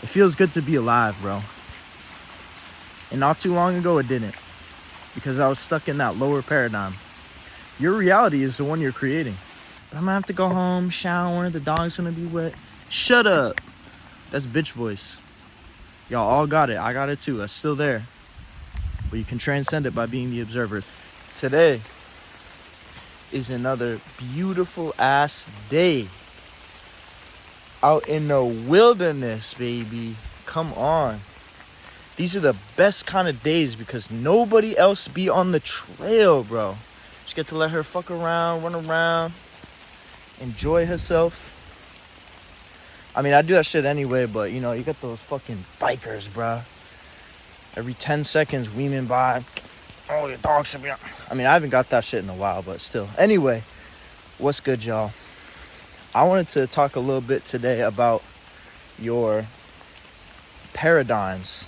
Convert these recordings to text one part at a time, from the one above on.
It feels good to be alive, bro. And not too long ago, it didn't. Because I was stuck in that lower paradigm. Your reality is the one you're creating. But I'm gonna have to go home, shower, the dog's gonna be wet. Shut up. That's bitch voice. Y'all all got it. I got it too. That's still there. But you can transcend it by being the observer. Today is another beautiful ass day. Out in the wilderness, baby. Come on. These are the best kind of days because nobody else be on the trail, bro. Just get to let her fuck around, run around, enjoy herself. I mean, I do that shit anyway, but you know, you got those fucking bikers, bro. Every 10 seconds, weaving by. Oh, your dog should be out. I mean, I haven't got that shit in a while, but still. Anyway, what's good, y'all? I wanted to talk a little bit today about your paradigms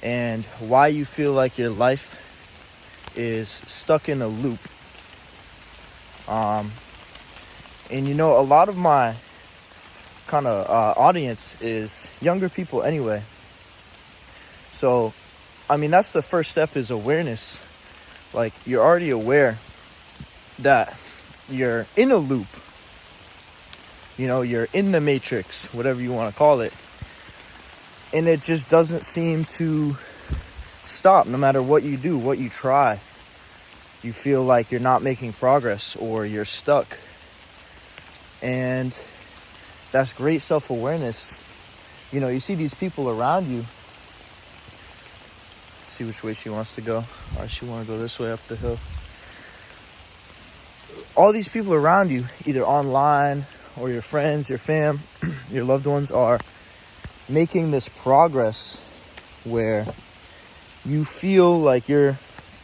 and why you feel like your life is stuck in a loop. And you know, a lot of my kind of audience is younger people anyway. So, I mean, that's the first step, is awareness. Like, you're already aware that you're in a loop. You know, you're in the matrix, whatever you want to call it. And it just doesn't seem to stop no matter what you do, what you try. You feel like you're not making progress or you're stuck. And that's great self-awareness. You know, you see these people around you. See which way she wants to go. Or she want to go this way up the hill. All these people around you, either online or your friends, your fam, your loved ones, are making this progress where you feel like you're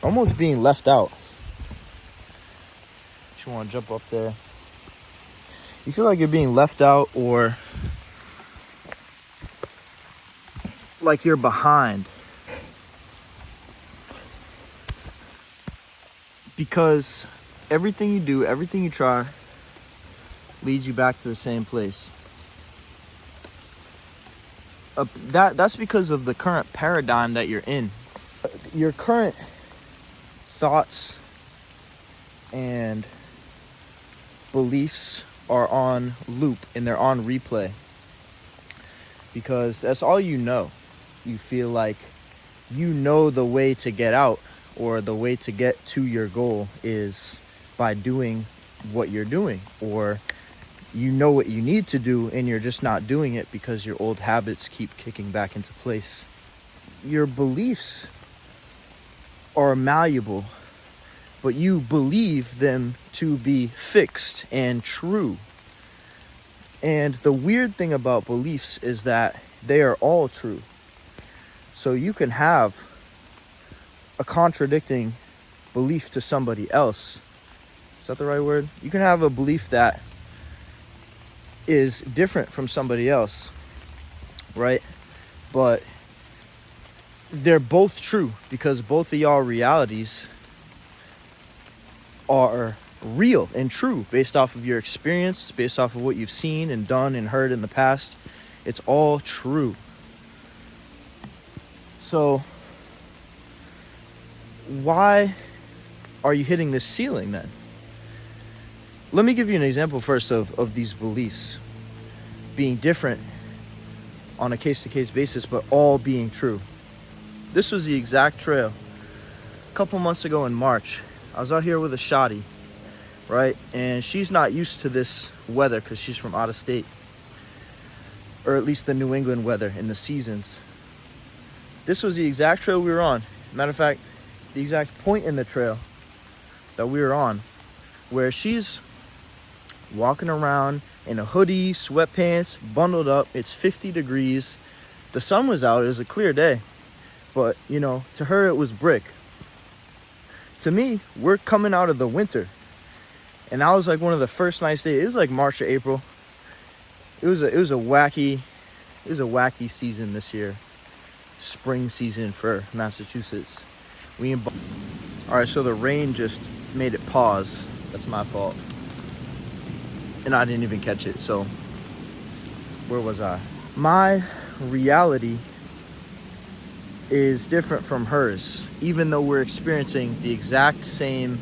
almost being left out. You want to jump up there. You feel like you're being left out, or like you're behind. Because everything you do, everything you try, leads you back to the same place. That's because of the current paradigm that you're in. Your current thoughts and beliefs are on loop and they're on replay. Because that's all you know. You feel like you know the way to get out, or the way to get to your goal is by doing what you're doing, or you know what you need to do and you're just not doing it because your old habits keep kicking back into place. Your beliefs are malleable, but you believe them to be fixed and true. And the weird thing about beliefs is that they are all true. So you can have a contradicting belief to somebody else. Is that the right word? You can have a belief that is different from somebody else, right? But they're both true because both of y'all realities are real and true based off of your experience, based off of what you've seen and done and heard in the past. It's all true. So why are you hitting this ceiling then? Let me give you an example first of these beliefs being different on a case-to-case basis, but all being true. This was the exact trail. A couple months ago in March, I was out here with a shotty, right? And she's not used to this weather because she's from out of state. Or at least the New England weather in the seasons. This was the exact trail we were on. Matter of fact, the exact point in the trail that we were on, where she's walking around in a hoodie, sweatpants, bundled up. It's 50 degrees. The sun was out. It was a clear day. But, you know, to her, it was brick. To me, we're coming out of the winter. And that was like one of the first nice days. It was like March or April. It was a wacky season this year. Spring season for Massachusetts. All right, so the rain just made it pause. That's my fault. And I didn't even catch it. So where was I? My reality is different from hers, even though we're experiencing the exact same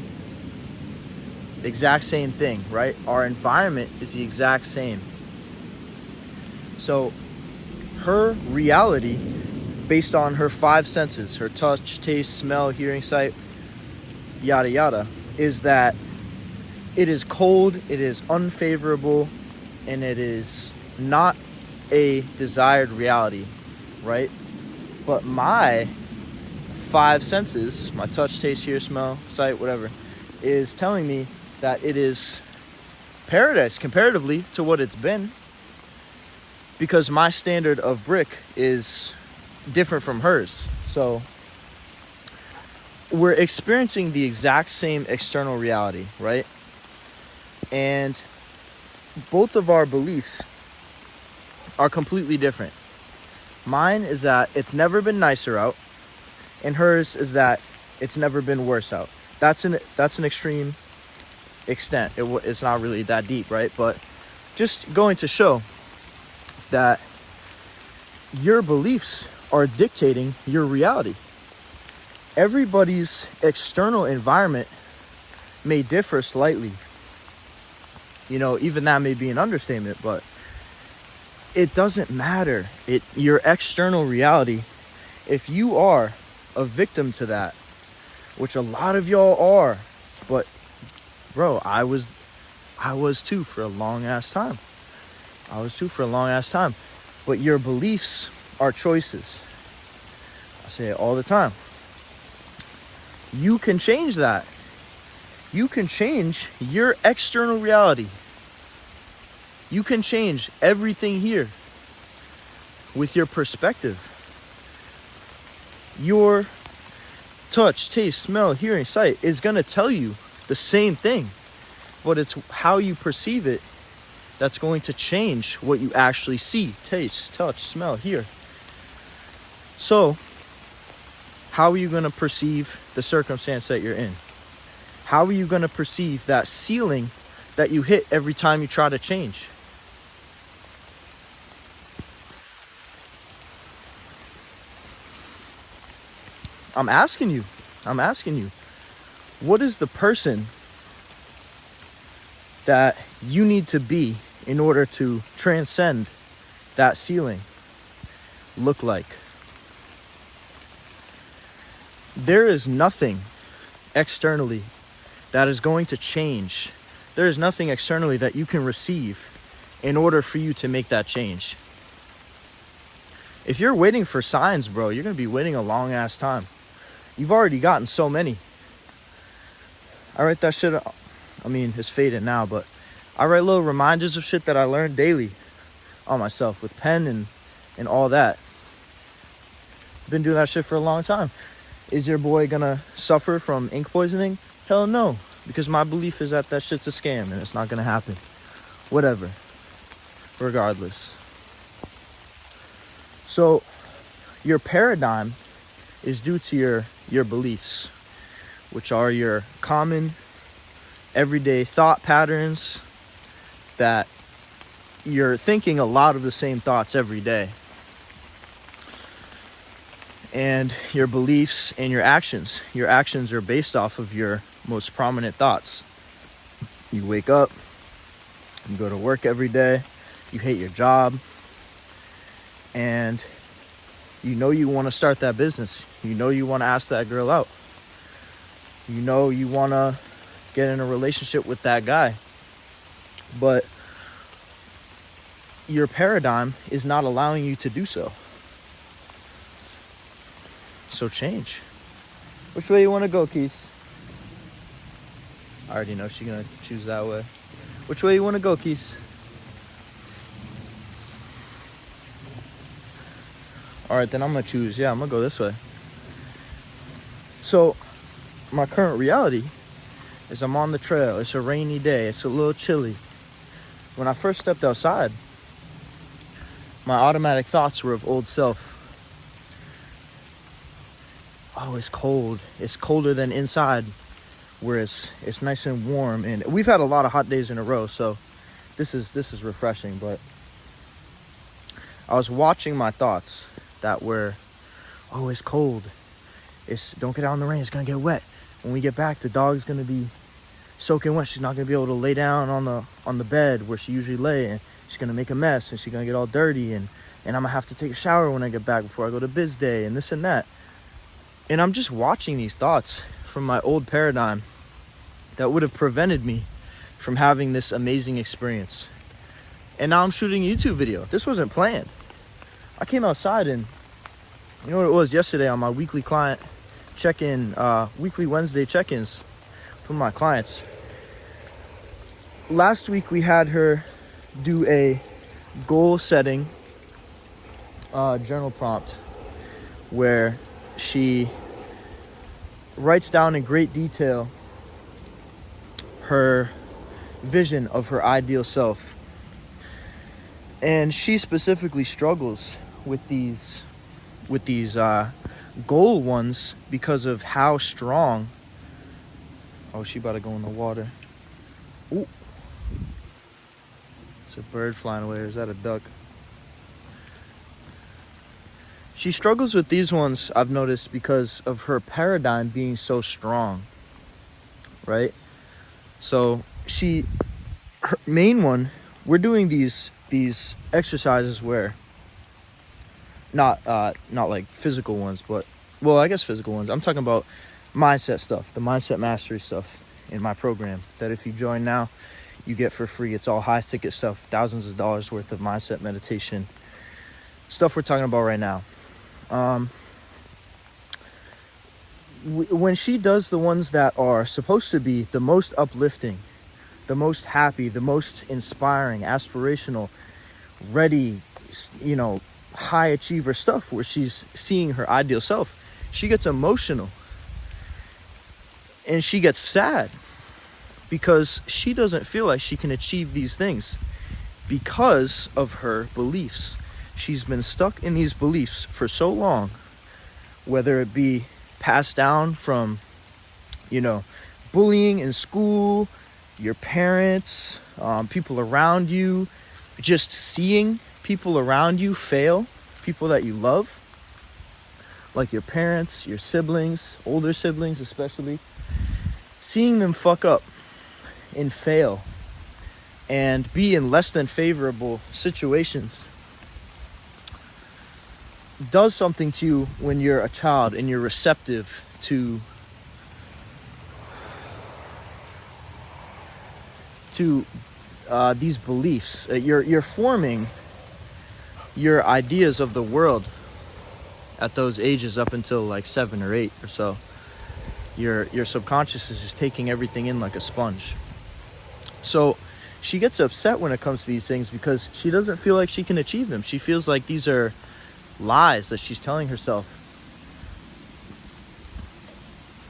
thing, right? Our environment is the exact same. So her reality, based on her five senses, her touch, taste, smell, hearing, sight, yada yada, is that it is cold, it is unfavorable, and it is not a desired reality, right? But my five senses, my touch, taste, hear, smell, sight, whatever, is telling me that it is paradise comparatively to what it's been, because my standard of brick is different from hers. So we're experiencing the exact same external reality, right? And both of our beliefs are completely different. Mine is that it's never been nicer out, and hers is that it's never been worse out. That's an extreme extent. It's not really that deep, right? But just going to show that your beliefs are dictating your reality. Everybody's external environment may differ slightly. You know, even that may be an understatement, but it doesn't matter. Your external reality, if you are a victim to that, which a lot of y'all are, but bro, I was too for a long ass time. But your beliefs are choices. I say it all the time. You can change that. You can change your external reality. You can change everything here with your perspective. Your touch, taste, smell, hearing, sight is going to tell you the same thing, but it's how you perceive it that's going to change what you actually see, taste, touch, smell, hear. So, how are you going to perceive the circumstance that you're in? How are you going to perceive that ceiling that you hit every time you try to change? I'm asking you, what is the person that you need to be in order to transcend that ceiling look like? There is nothing externally that is going to change. There is nothing externally that you can receive in order for you to make that change. If you're waiting for signs, bro, you're going to be waiting a long ass time. You've already gotten so many. I write that shit, I mean, it's faded now, but I write little reminders of shit that I learned daily on myself with pen and all that. Been doing that shit for a long time. Is your boy gonna suffer from ink poisoning? Hell no, because my belief is that shit's a scam and it's not gonna happen. Whatever. Regardless. So, your paradigm is due to your beliefs, which are your common everyday thought patterns that you're thinking a lot of the same thoughts every day. And your beliefs and your actions. Your actions are based off of your most prominent thoughts. You wake up, you go to work every day, you hate your job, and you know you want to start that business. You know you want to ask that girl out. You know you want to get in a relationship with that guy. But your paradigm is not allowing you to do so. So change. Which way you want to go, Keith? I already know she's going to choose that way. Which way you want to go, Keith? Alright, then I'm going to choose. Yeah, I'm going to go this way. So, my current reality is I'm on the trail. It's a rainy day. It's a little chilly. When I first stepped outside, my automatic thoughts were of old self. Oh, it's cold. It's colder than inside, where it's nice and warm. And we've had a lot of hot days in a row, so this is refreshing. But I was watching my thoughts that were, oh, it's cold. Don't get out in the rain. It's going to get wet. When we get back, the dog's going to be soaking wet. She's not going to be able to lay down on the bed where she usually lay, and she's going to make a mess, and she's going to get all dirty, and I'm going to have to take a shower when I get back before I go to biz day, and this and that. And I'm just watching these thoughts from my old paradigm that would have prevented me from having this amazing experience. And now I'm shooting a YouTube video. This wasn't planned. I came outside, and you know what it was yesterday on my weekly client check-in, weekly Wednesday check-ins from my clients. Last week we had her do a goal setting journal prompt where she writes down in great detail her vision of her ideal self. And she specifically struggles with these goal ones because of how strong. Oh, she about to go in the water. Ooh. It's a bird flying away, or is that a duck? She struggles with these ones, I've noticed, because of her paradigm being so strong, right? So her main one, we're doing these exercises where, not like physical ones, but, well, I guess physical ones. I'm talking about mindset stuff, the mindset mastery stuff in my program that if you join now, you get for free. It's all high ticket stuff, thousands of dollars worth of mindset meditation stuff we're talking about right now. When she does the ones that are supposed to be the most uplifting, the most happy, the most inspiring, aspirational, ready, high achiever stuff where she's seeing her ideal self, she gets emotional and she gets sad because she doesn't feel like she can achieve these things because of her beliefs. She's been stuck in these beliefs for so long, whether it be passed down from, bullying in school, your parents, people around you, just seeing people around you fail, people that you love, like your parents, your siblings, older siblings especially, seeing them fuck up and fail and be in less than favorable situations does something to you when you're a child and you're receptive to these beliefs. You're forming your ideas of the world at those ages up until like 7 or 8 or so. Your subconscious is just taking everything in like a sponge. So she gets upset when it comes to these things because she doesn't feel like she can achieve them. She feels like these are lies that she's telling herself.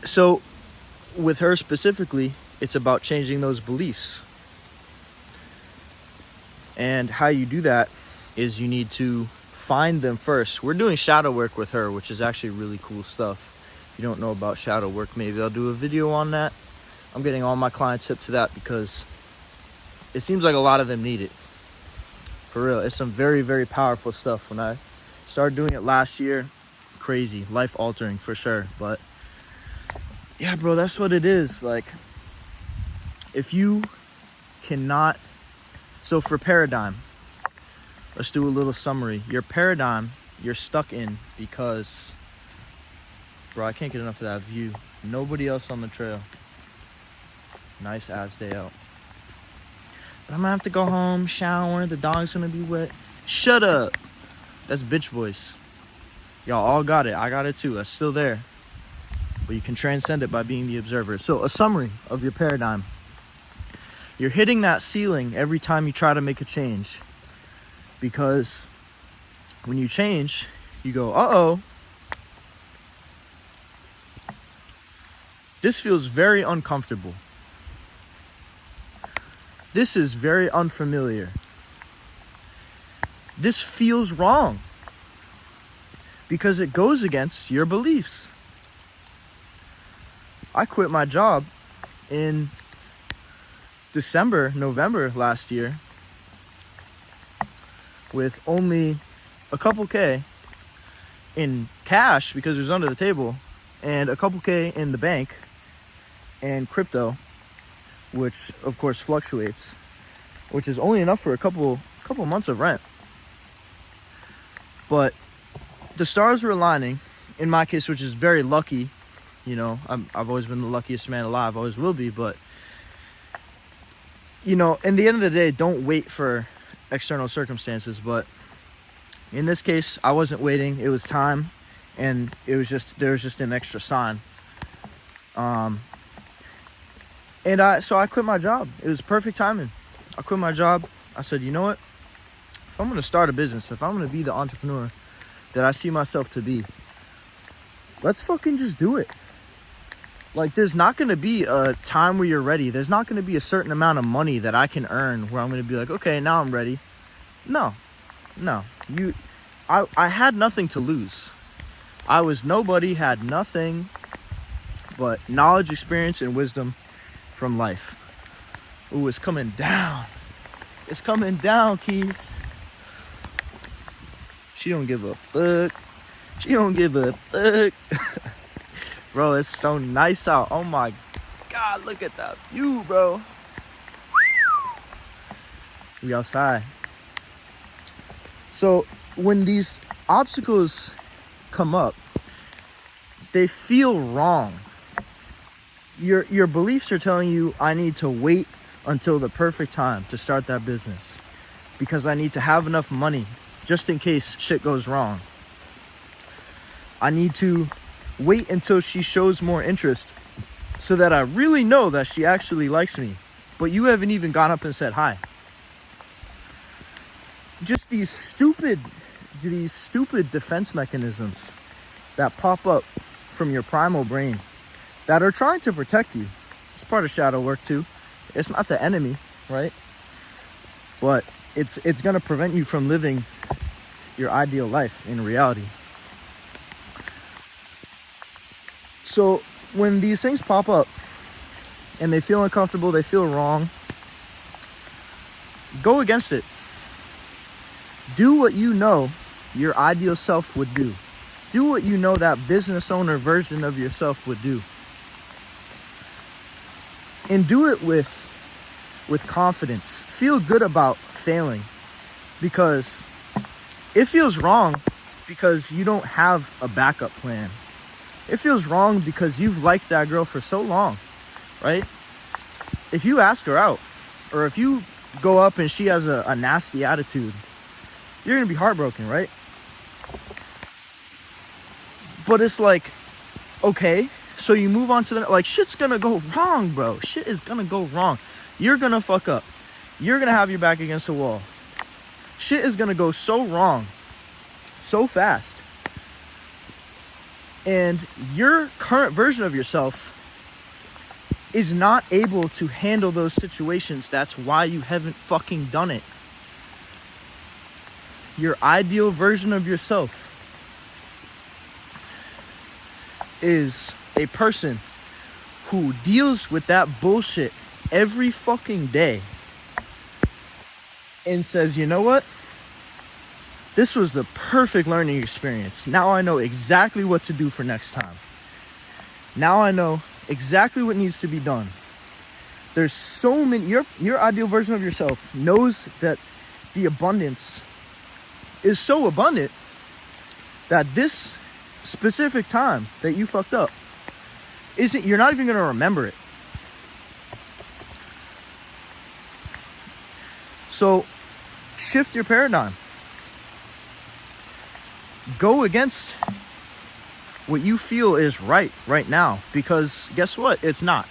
So with her specifically, it's about changing those beliefs. And how you do that is you need to find them first. We're doing shadow work with her, which is actually really cool stuff. If you don't know about shadow work, maybe I'll do a video on that. I'm getting all my clients hip to that because it seems like a lot of them need it. For real, it's some very, very powerful stuff. When I started doing it last year, crazy, life altering for sure. But yeah, bro, that's what it is. Like, if you cannot, so for paradigm, let's do a little summary. Your paradigm, you're stuck in because, bro, I can't get enough of that view. Nobody else on the trail. Nice ass day out. But I'm gonna have to go home, shower, the dog's gonna be wet. Shut up. That's bitch voice. Y'all all got it. I got it too. That's still there. But you can transcend it by being the observer. So a summary of your paradigm. You're hitting that ceiling every time you try to make a change. Because when you change, you go, uh-oh. This feels very uncomfortable. This is very unfamiliar. This feels wrong. Because it goes against your beliefs. I quit my job in November last year with only a couple K in cash because it was under the table, and a couple K in the bank and crypto, which of course fluctuates, which is only enough for a couple months of rent. But the stars were aligning in my case, which is very lucky. You know, I've always been the luckiest man alive, always will be. But you know, in the end of the day, don't wait for external circumstances. But in this case, I wasn't waiting. It was time, and there was just an extra sign. And I quit my job. It was perfect timing. I quit my job. I said, you know what? If I'm gonna start a business, if I'm gonna be the entrepreneur that I see myself to be, let's fucking just do it. Like, there's not gonna be a time where you're ready. There's not gonna be a certain amount of money that I can earn where I'm gonna be like, okay, now I'm ready. No. I had nothing to lose. I was nobody, had nothing but knowledge, experience, and wisdom from life. Ooh, it's coming down. It's coming down, Keys. She don't give a fuck. She don't give a fuck. Bro, it's so nice out. Oh my God, look at that view, bro. We outside. So when these obstacles come up, they feel wrong. Your beliefs are telling you, I need to wait until the perfect time to start that business because I need to have enough money just in case shit goes wrong. I need to wait until she shows more interest so that I really know that she actually likes me. But you haven't even gone up and said hi. Just these stupid defense mechanisms that pop up from your primal brain that are trying to protect you. It's part of shadow work too. It's not the enemy, right? But it's going to prevent you from living your ideal life in reality. So when these things pop up and they feel uncomfortable, they feel wrong, go against it. Do what you know your ideal self would do. Do what you know that business owner version of yourself would do. And do it with confidence. Feel good about failing because it feels wrong because you don't have a backup plan. It feels wrong because you've liked that girl for so long, right? If you ask her out or if you go up and she has a nasty attitude, you're going to be heartbroken, right? But it's like, okay, so you move on to the, like, shit's going to go wrong, bro. Shit is going to go wrong. You're going to fuck up. You're going to have your back against the wall. Shit is going to go so wrong, so fast. And your current version of yourself is not able to handle those situations. That's why you haven't fucking done it. Your ideal version of yourself is a person who deals with that bullshit every fucking day and says, you know what? This was the perfect learning experience. Now I know exactly what to do for next time. Now I know exactly what needs to be done. There's so many, your ideal version of yourself knows that the abundance is so abundant that this specific time that you fucked up you're not even going to remember it. So shift your paradigm. Go against what you feel is right now, because guess what? It's not.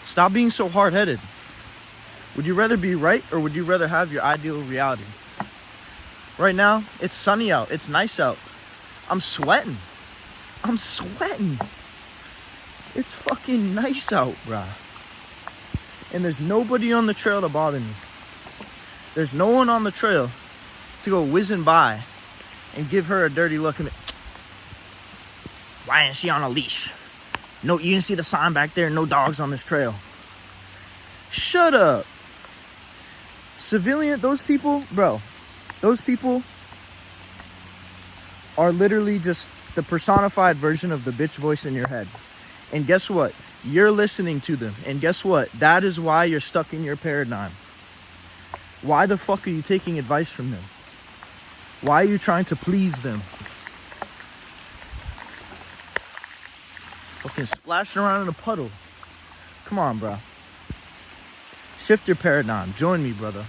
Stop being so hard-headed. Would you rather be right or would you rather have your ideal reality? Right now, it's sunny out. It's nice out. I'm sweating. It's fucking nice out, bruh. And there's nobody on the trail to bother me. There's no one on the trail to go whizzing by and give her a dirty look. Why isn't she on a leash? No, you didn't see the sign back there. No dogs on this trail. Shut up. Civilian, those people, bro. Those people are literally just the personified version of the bitch voice in your head. And guess what? You're listening to them. And guess what? That is why you're stuck in your paradigm. Why the fuck are you taking advice from them? Why are you trying to please them? Fucking splashing around in a puddle. Come on, bro. Shift your paradigm. Join me, brother.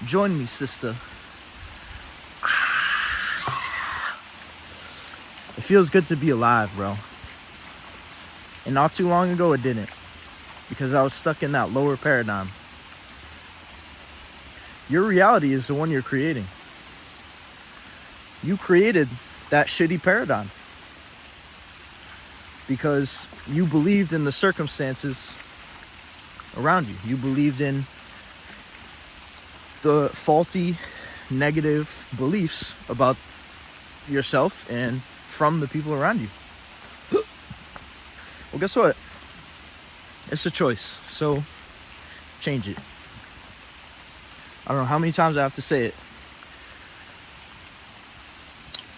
Join me, sister. It feels good to be alive, bro. And not too long ago, it didn't. Because I was stuck in that lower paradigm. Your reality is the one you're creating. You created that shitty paradigm. Because you believed in the circumstances around you. You believed in the faulty, negative beliefs about yourself and from the people around you. Well, guess what? It's a choice. So, change it. I don't know how many times I have to say it.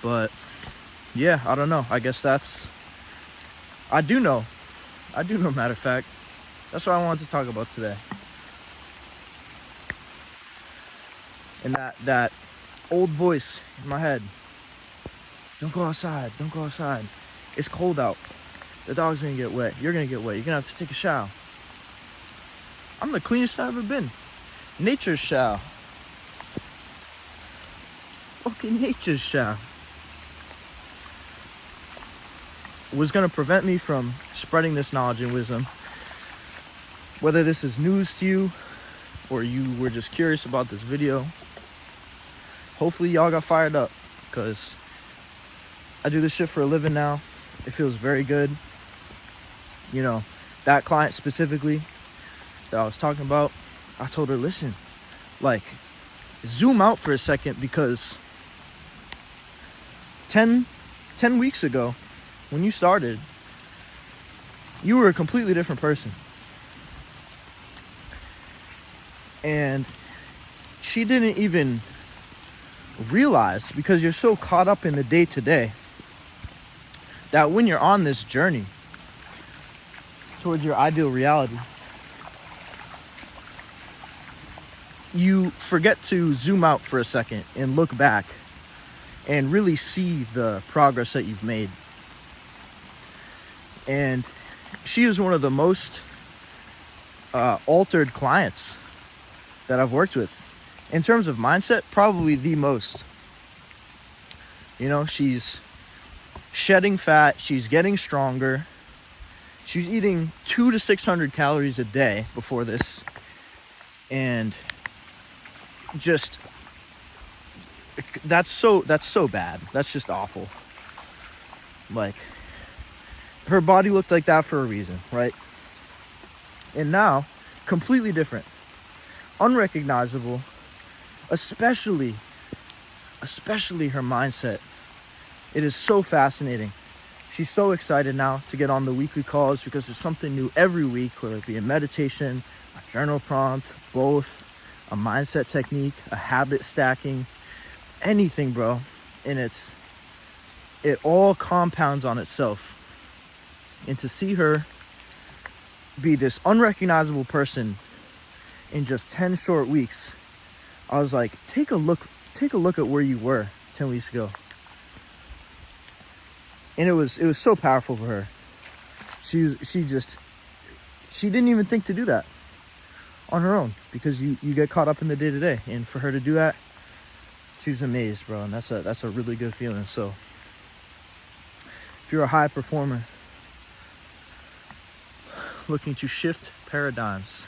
But, yeah, I don't know. I guess that's... I do know, matter of fact. That's what I wanted to talk about today. And that old voice in my head. Don't go outside. Don't go outside. It's cold out. The dog's gonna get wet. You're gonna get wet. You're gonna have to take a shower. I'm the cleanest I've ever been. Nature's shower. Fucking nature's shower. Was gonna prevent me from spreading this knowledge and wisdom. Whether this is news to you or you were just curious about this video. Hopefully y'all got fired up, because I do this shit for a living now. It feels very good. You know, that client specifically that I was talking about, I told her, listen, like, zoom out for a second, because 10 weeks ago, when you started, you were a completely different person. And she didn't even realize, because you're so caught up in the day-to-day, that when you're on this journey towards your ideal reality, you forget to zoom out for a second and look back and really see the progress that you've made. And she is one of the most altered clients that I've worked with. In terms of mindset, probably the most. You know, she's shedding fat, she's getting stronger. She's eating 200 to 600 calories a day before this. And just, that's so bad. That's just awful. Like, her body looked like that for a reason, right? And now, completely different. Unrecognizable. Especially her mindset. It is so fascinating. She's so excited now to get on the weekly calls, because there's something new every week, whether it be a meditation, a journal prompt, both, a mindset technique, a habit stacking, anything, bro. And it all compounds on itself. And to see her be this unrecognizable person in just 10 short weeks, I was like, take a look at where you were 10 weeks ago. And it was so powerful for her. She didn't even think to do that on her own, because you get caught up in the day-to-day. And for her to do that, she was amazed, bro. And that's a really good feeling. So if you're a high performer looking to shift paradigms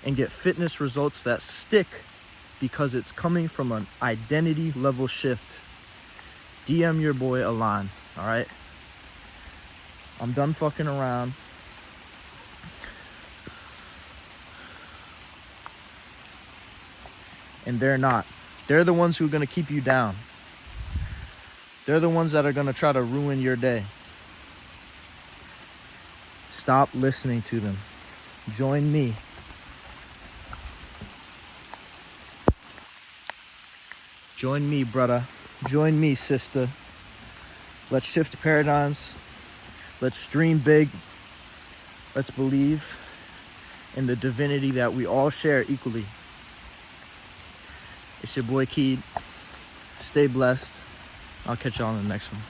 and get fitness results that stick, because it's coming from an identity level shift, DM your boy Alon. All right, I'm done fucking around. And they're not. They're the ones who are going to keep you down. They're the ones that are going to try to ruin your day. Stop listening to them. Join me. Join me, brother. Join me, sister. Let's shift paradigms. Let's dream big. Let's believe in the divinity that we all share equally. It's your boy Keed. Stay blessed. I'll catch y'all on the next one.